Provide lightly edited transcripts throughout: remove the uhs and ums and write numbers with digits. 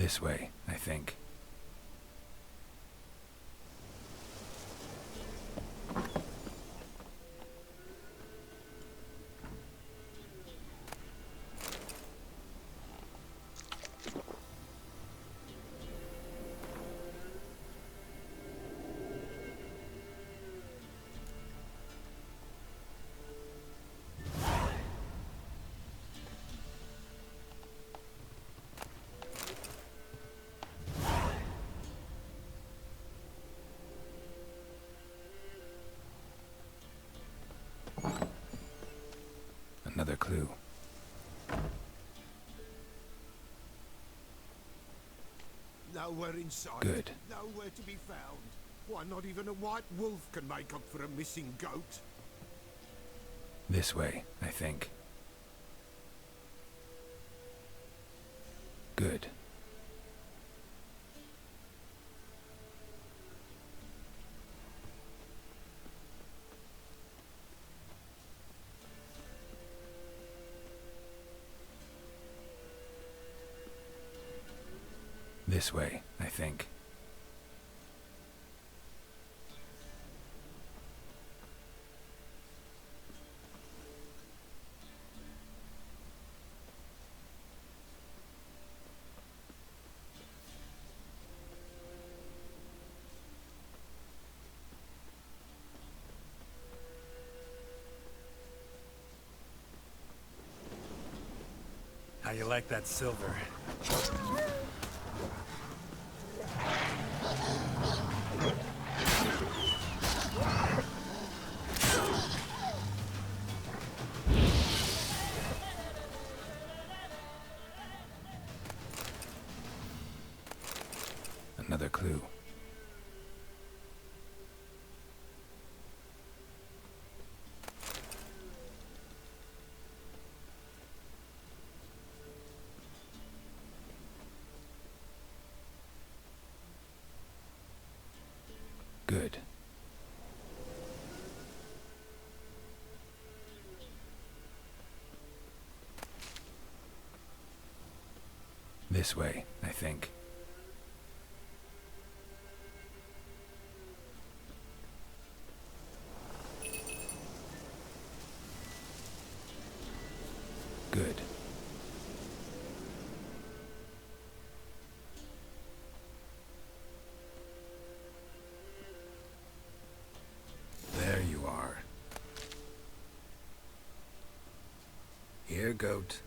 This way, I think. Another clue. Nowhere inside. Good. Nowhere to be found. Why, not even a white wolf can make up for a missing goat. This way, I think. Good. This way, I think. How you like that silver? Another clue. Good. This way, I think. Good. There you are. Here, goat.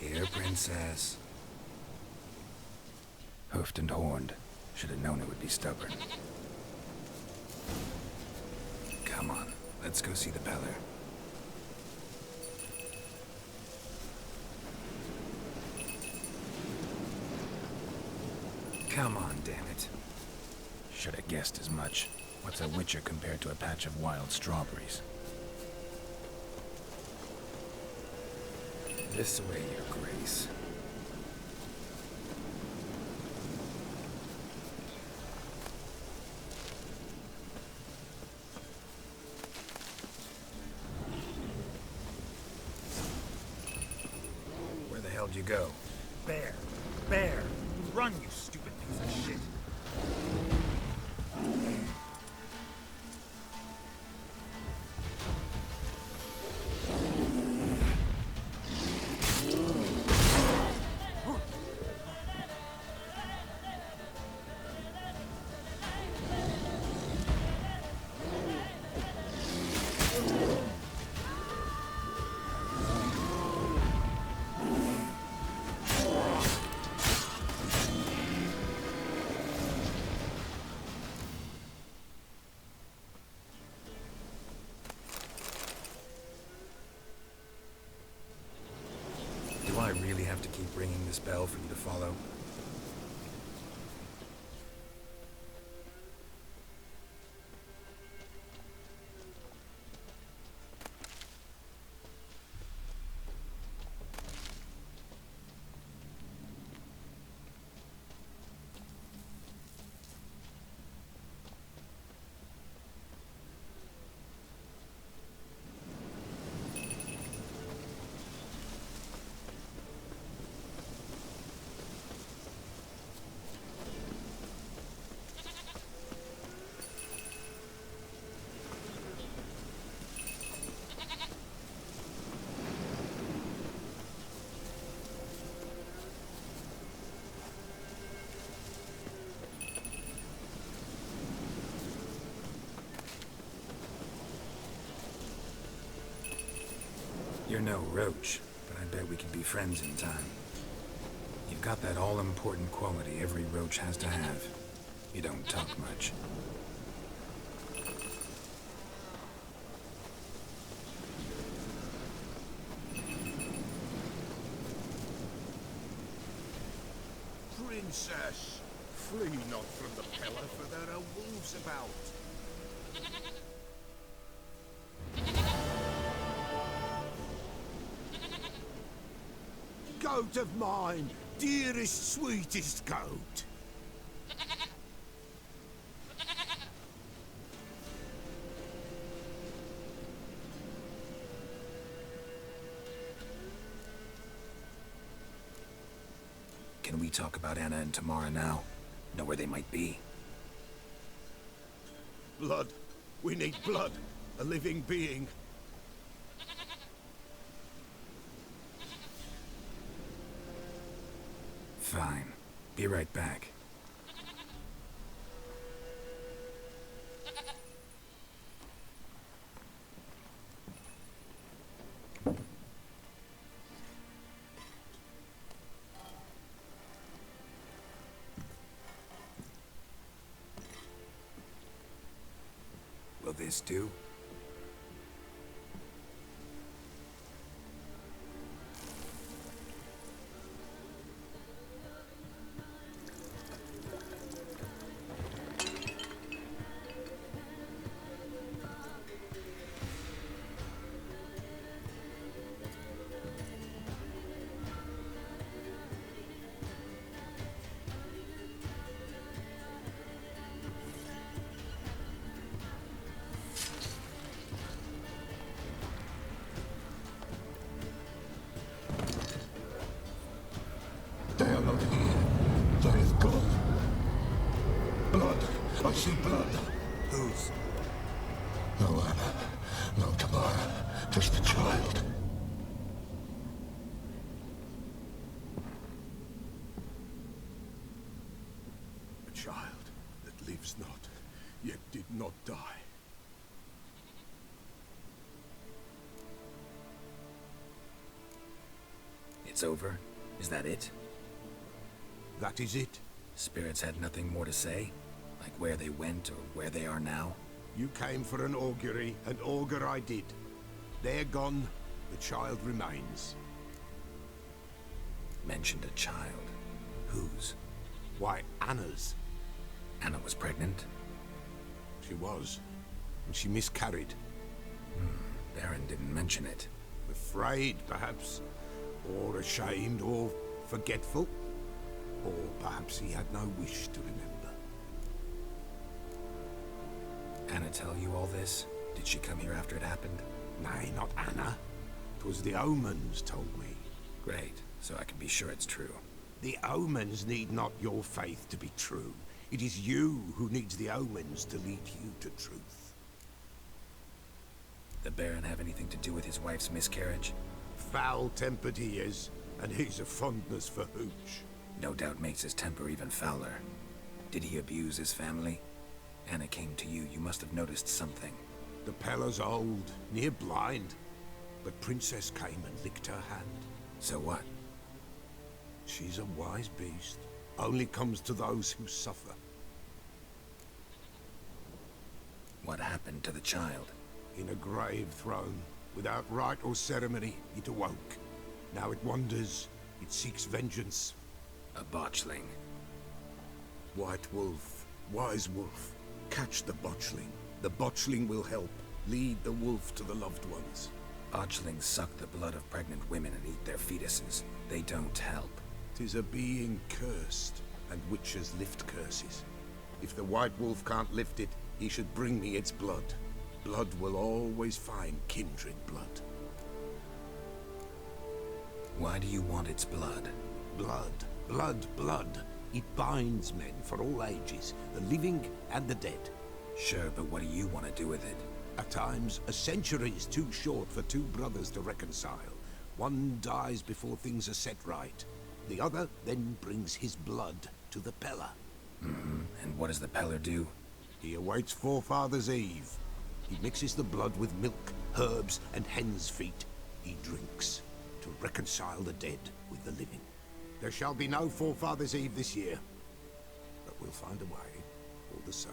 Here, princess. Hoofed and horned. Should have known it would be stubborn. Come on, let's go see the Peller. Come on, damn it. Should have guessed as much. What's a witcher compared to a patch of wild strawberries? This way, your grace. Where the hell'd you go? Bear! Bear! Run, you stupid piece of shit! Do I really have to keep ringing this bell for you to follow? You're no roach, but I bet we can be friends in time. You've got that all-important quality every roach has to have. You don't talk much. Princess, flee not from the pillar, for there are wolves about. Goat of mine, dearest, sweetest goat. Can we talk about Anna and Tamara now? Know where they might be? Blood. We need blood. A living being. Fine. Be right back. Will this do? They are not here. There is God. Blood. I see blood. Whose? No Anna. No Tamara. Just a child. A child that lives not, yet did not die. It's over? Is that it? That is it. Spirits had nothing more to say? Like where they went or where they are now? You came for an augury, and augur I did. They're gone, the child remains. Mentioned a child. Whose? Why, Anna's. Anna was pregnant? She was, and she miscarried. Baron didn't mention it. Afraid, perhaps, or ashamed, or forgetful. Or perhaps he had no wish to remember. Anna tell you all this? Did she come here after it happened? Nay, not Anna. 'Twas the omens told me. Great, so I can be sure it's true. The omens need not your faith to be true. It is you who needs the omens to lead you to truth. The Baron have anything to do with his wife's miscarriage? Foul-tempered he is, and he's a fondness for hooch. No doubt makes his temper even fouler. Did he abuse his family? Anna came to you, you must have noticed something. The Pella's old, near blind, but Princess came and licked her hand. So what? She's a wise beast. Only comes to those who suffer. What happened to the child? In a grave thrown, without rite or ceremony, it awoke. Now it wanders, it seeks vengeance. A botchling. White wolf, wise wolf, catch the botchling. The botchling will help, lead the wolf to the loved ones. Botchlings suck the blood of pregnant women and eat their fetuses. They don't help. 'Tis a being cursed, and witches lift curses. If the white wolf can't lift it, he should bring me its blood. Blood will always find kindred blood. Why do you want its blood? Blood, blood, blood. It binds men for all ages, the living and the dead. Sure, but what do you want to do with it? At times, a century is too short for two brothers to reconcile. One dies before things are set right. The other then brings his blood to the Pella. And what does the Peller do? He awaits Forefather's Eve. He mixes the blood with milk, herbs, and hen's feet. he drinks, to reconcile the dead with the living. There shall be no Forefathers' Eve this year, but we'll find a way, all the same.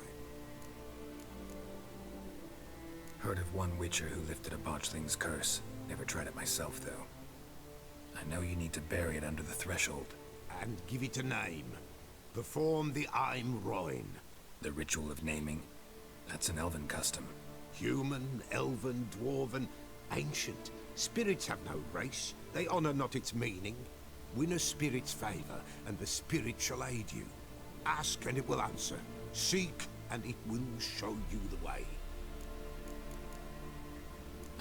Heard of one Witcher who lifted a botchling's curse. Never tried it myself, though. I know you need to bury it under the threshold. And give it a name. Perform the Aim Roin. The ritual of naming? That's an elven custom. Human, elven, dwarven, ancient. Spirits have no race. They honor not its meaning. Win a spirit's favor, and the spirit shall aid you. Ask, and it will answer. Seek, and it will show you the way.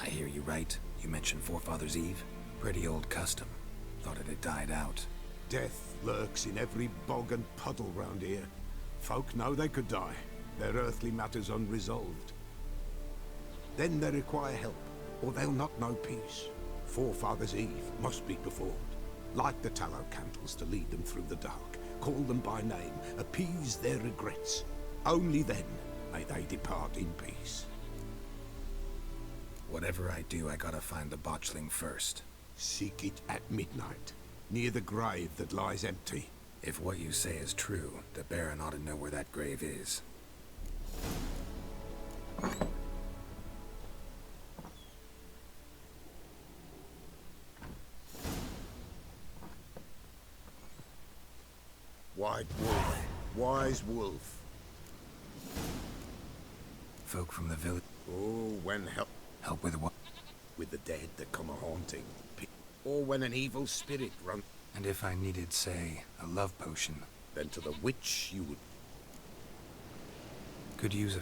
I hear you right. You mentioned Forefathers' Eve? Pretty old custom. Thought it had died out. Death lurks in every bog and puddle round here. Folk know they could die, their earthly matters unresolved. Then they require help, or they'll not know peace. Forefathers' Eve must be performed. Light the tallow candles to lead them through the dark. Call them by name, appease their regrets. Only then may they depart in peace. Whatever I do, I gotta find the botchling first. Seek it at midnight, near the grave that lies empty. If what you say is true, the Baron ought to know where that grave is. White wolf, wise wolf. Folk from the village. Oh, when Help with what? with the dead that come a-haunting. Or when an evil spirit runs, And if I needed, say, a love potion, then to the witch you would... could use a...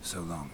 So long.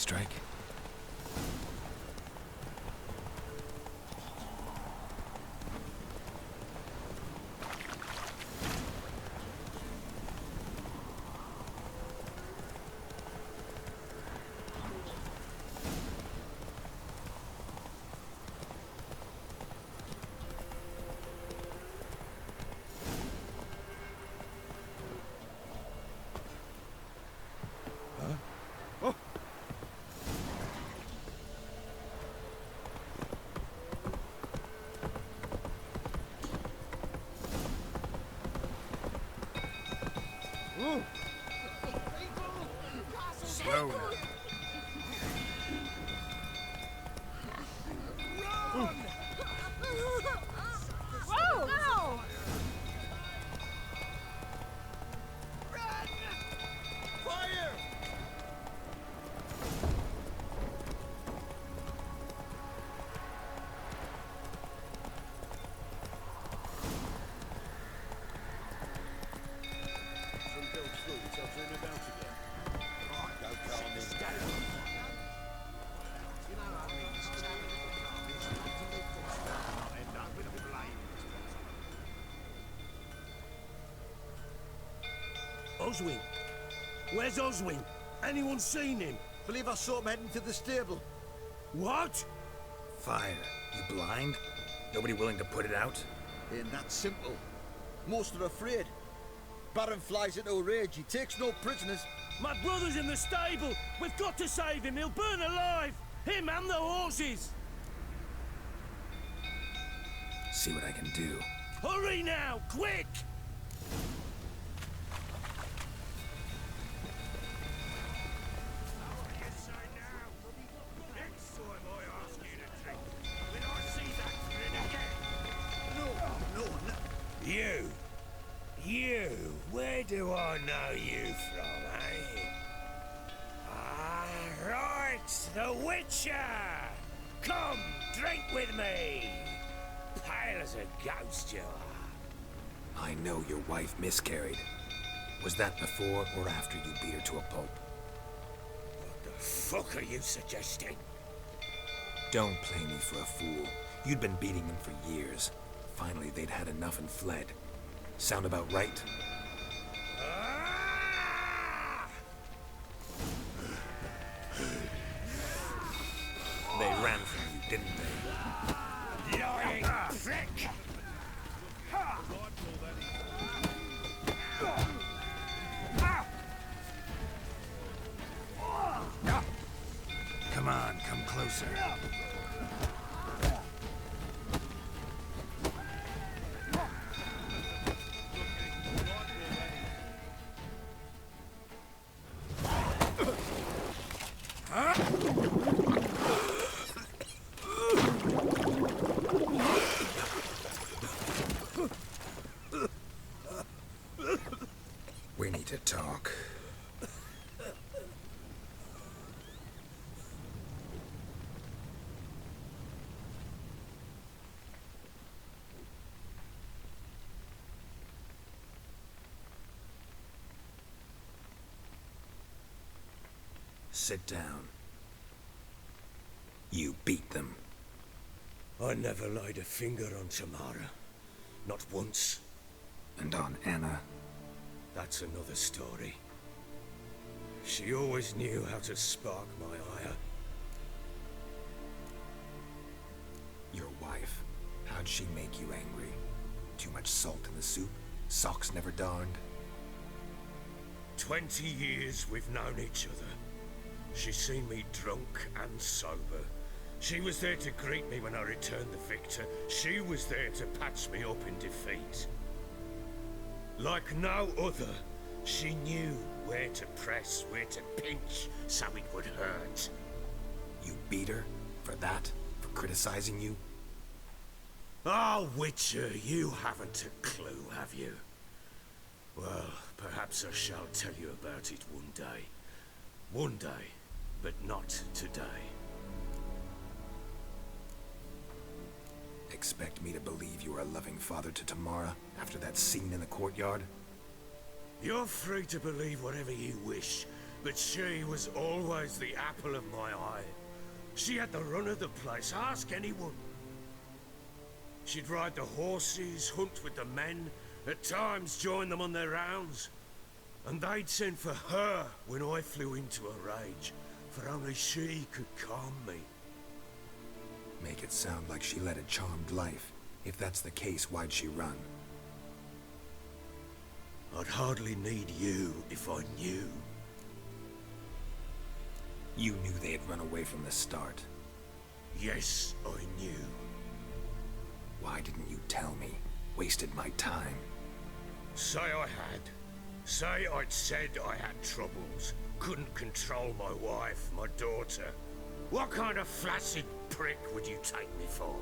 strike? Slow now. Whoa! No! Fire! Oswin? Where's Oswin? Anyone seen him? Believe I saw him heading to the stable. What? Fire. You blind? Nobody willing to put it out? Ain't that simple. Most are afraid. Baron flies into a rage. He takes no prisoners. My brother's in the stable. We've got to save him. He'll burn alive. Him and the horses. See what I can do. Hurry now, quick! You, where do I know you from, eh? Ah, right, the Witcher! Come, drink with me! Pale as a ghost you are. I know your wife miscarried. Was that before or after you beat her to a pulp? What the fuck are you suggesting? Don't play me for a fool. You'd been beating them for years. Finally, they'd had enough and fled. Sound about right? Ah! They ran from you, didn't they? Lying prick! Come on, come closer. We need to talk. Sit down. You beat them. I never laid a finger on Tamara. Not once. And on Anna. That's another story. She always knew how to spark my ire. Your wife. How'd she make you angry? Too much salt in the soup? Socks never darned? 20 years we've known each other. She's seen me drunk and sober. She was there to greet me when I returned the victor. She was there to patch me up in defeat. Like no other, she knew where to press, where to pinch, so it would hurt. You beat her? For that? For criticizing you? Oh, Witcher, you haven't a clue, have you? Well, perhaps I shall tell you about it one day. One day, but not today. Expect me to believe you are a loving father to Tamara after that scene in the courtyard? You're free to believe whatever you wish, But she was always the apple of my eye. She had the run of the place, ask anyone. She'd ride the horses, hunt with the men, at times join them on their rounds. And they'd send for her when I flew into a rage, for only she could calm me. Make it sound like she led a charmed life. If that's the case, why'd she run? I'd hardly need you if I knew. You knew they had run away from the start. Yes, I knew. Why didn't you tell me? Wasted my time. Say I had. Say I'd said I had troubles. Couldn't control my wife, my daughter. What kind of flaccid prick would you take me for?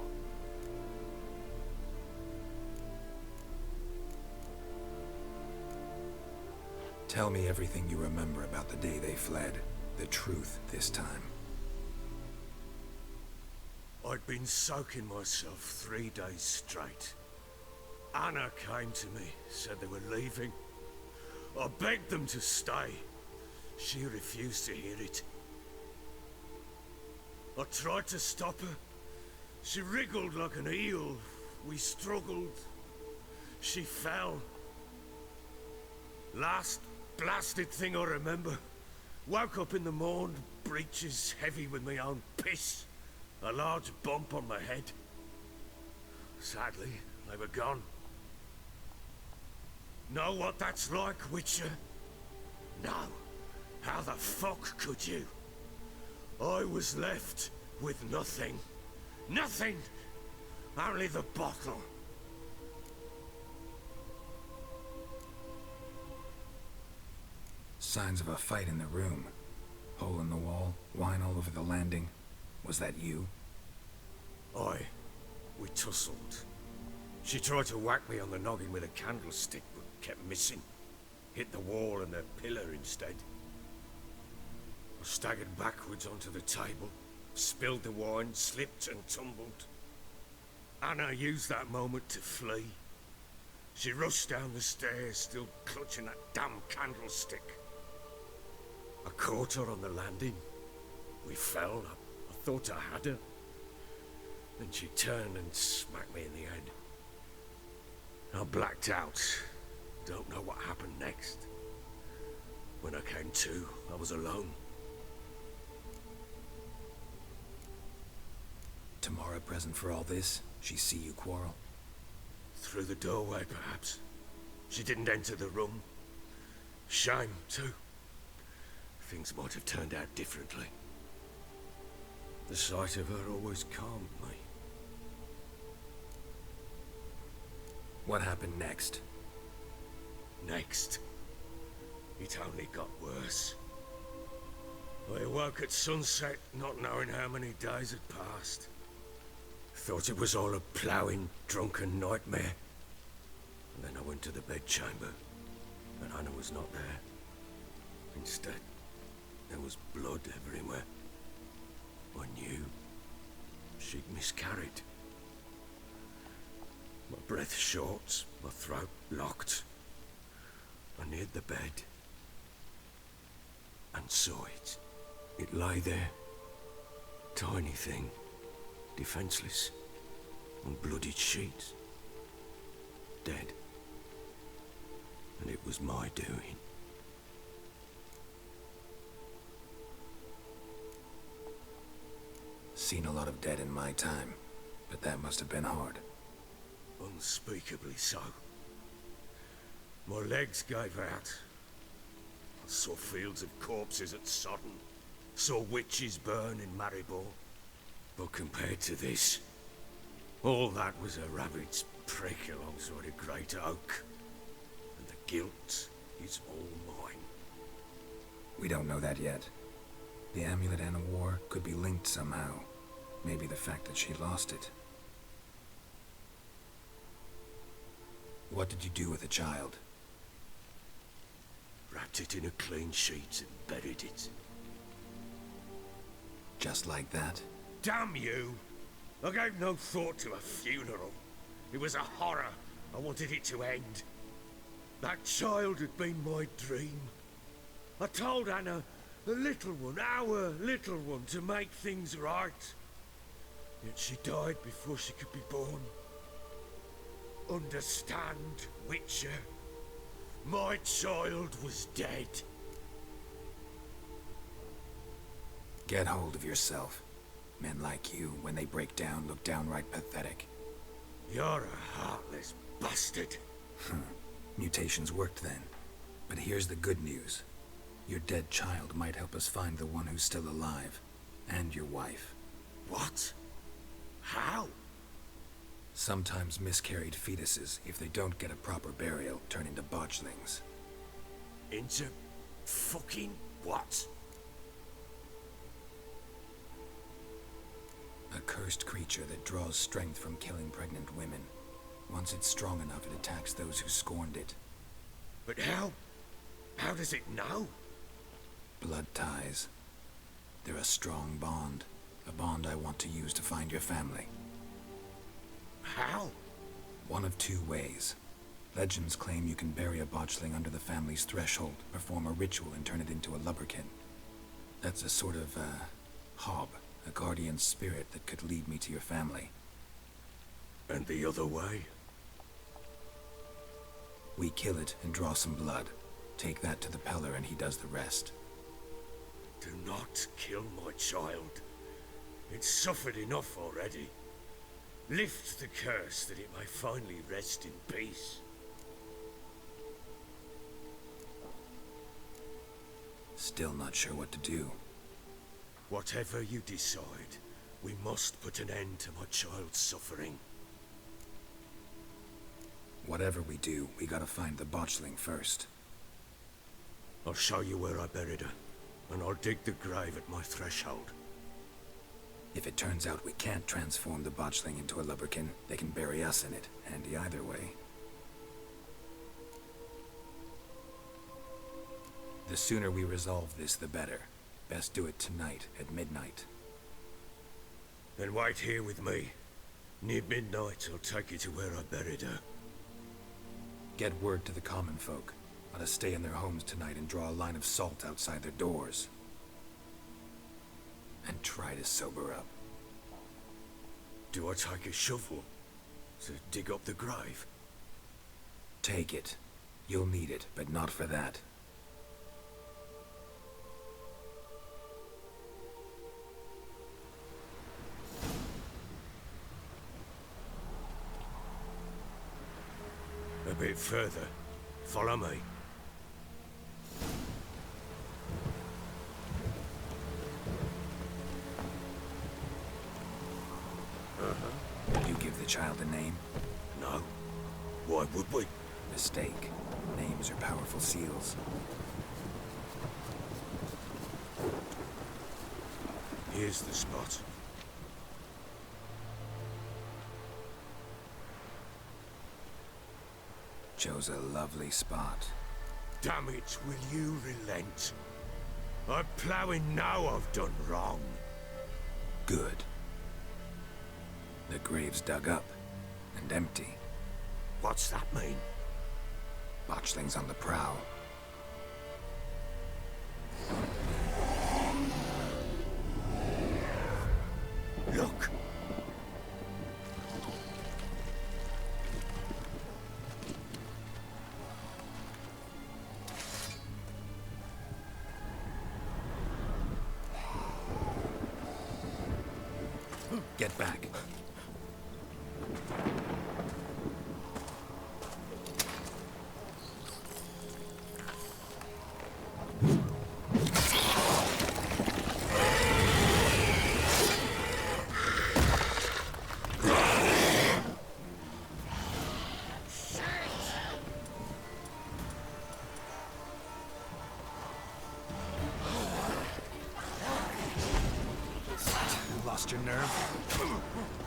Tell me everything you remember about the day they fled. The truth this time. I'd been soaking myself 3 days straight. Anna came to me, said they were leaving. I begged them to stay. She refused to hear it. I tried to stop her. She wriggled like an eel. We struggled. She fell. Last blasted thing I remember. Woke up in the morn, breeches heavy with my own piss. A large bump on my head. Sadly, they were gone. Know what that's like, Witcher? No. How the fuck could you? I was left with nothing. Nothing! Only the bottle. Signs of a fight in the room. Hole in the wall, wine all over the landing. Was that you? Aye. We tussled. She tried to whack me on the noggin with a candlestick, but kept missing. Hit the wall and the pillar instead. I staggered backwards onto the table, spilled the wine, slipped and tumbled. Anna used that moment to flee. She rushed down the stairs, still clutching that damn candlestick. I caught her on the landing. We fell. I thought I had her. Then she turned and smacked me in the head. I blacked out. Don't know what happened next. When I came to, I was alone. Tamara present for all this? She see you quarrel? Through the doorway, perhaps. She didn't enter the room. Shame, too. Things might have turned out differently. The sight of her always calmed me. What happened next? Next, it only got worse. I awoke at sunset, not knowing how many days had passed. Thought it was all a ploughing, drunken nightmare. And then I went to the bedchamber, and Anna was not there. Instead, there was blood everywhere. I knew she'd miscarried. My breath short, my throat locked. I neared the bed and saw it. It lay there, tiny thing, defenseless, on bloodied sheets, dead. And it was my doing. Seen a lot of dead in my time, but that must have been hard. Unspeakably so. My legs gave out. I saw fields of corpses at Sodden. Saw witches burn in Maribor. But compared to this, all that was a rabbit's prick alongside a great oak. And the guilt is all mine. We don't know that yet. The amulet Anna wore could be linked somehow. Maybe the fact that she lost it. What did you do with the child? Wrapped it in a clean sheet and buried it. Just like that? Damn you! I gave no thought to a funeral. It was a horror. I wanted it to end. That child had been my dream. I told Anna The little one, our little one, to make things right. Yet she died before she could be born. Understand, Witcher? My child was dead. Get hold of yourself. Men like you, when they break down, look downright pathetic. You're a heartless bastard. Mutations worked then. But here's the good news. Your dead child might help us find the one who's still alive. And your wife. What? How? Sometimes miscarried fetuses, if they don't get a proper burial, turn into botchlings. Into fucking what? A cursed creature that draws strength from killing pregnant women. Once it's strong enough, it attacks those who scorned it. But how? How does it know? Blood ties. They're a strong bond. A bond I want to use to find your family. How? One of two ways. Legends claim you can bury a botchling under the family's threshold, perform a ritual, and turn it into a lubberkin. That's a sort of, hob. A guardian spirit that could lead me to your family. And the other way? We kill it and draw some blood. Take that to the Peller and he does the rest. Do not kill my child. It's suffered enough already. Lift the curse that it may finally rest in peace. Still not sure what to do. Whatever you decide, we must put an end to my child's suffering. Whatever we do, we gotta find the botchling first. I'll show you where I buried her, and I'll dig the grave at my threshold. If it turns out we can't transform the botchling into a lubberkin, they can bury us in it. Handy either way. The sooner we resolve this, the better. Best do it tonight, at midnight. Then wait here with me. Near midnight, I'll take you to where I buried her. Get word to the common folk. Let us stay in their homes tonight and draw a line of salt outside their doors. And try to sober up. Do I take a shovel to dig up the grave? Take it. You'll need it, but not for that. A bit further. Follow me. You give the child a name? No. Why would we? Mistake. Names are powerful seals. Here's the spot. Chose a lovely spot. Damn it, will you relent? I'm ploughing now I've done wrong. Good. The grave's dug up and empty. What's that mean? Botchling's on the prowl. Look! Get back. Lost your nerve?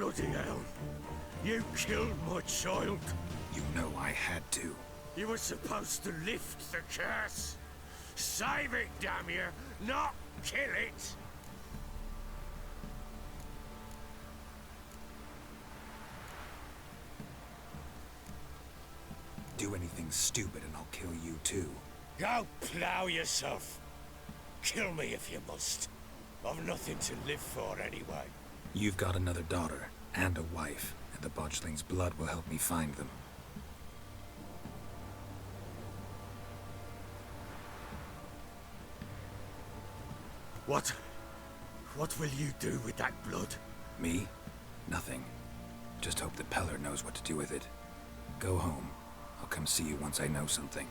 Bloody hell. You killed my child. You know I had to. You were supposed to lift the curse. Save it, damn you, not kill it. Do anything stupid and I'll kill you too. Go plough yourself. Kill me if you must. I've nothing to live for anyway. You've got another daughter and a wife, and the botchling's blood will help me find them. What will you do with that blood? Me? Nothing. Just hope that Peller knows what to do with it. Go home. I'll come see you once I know something.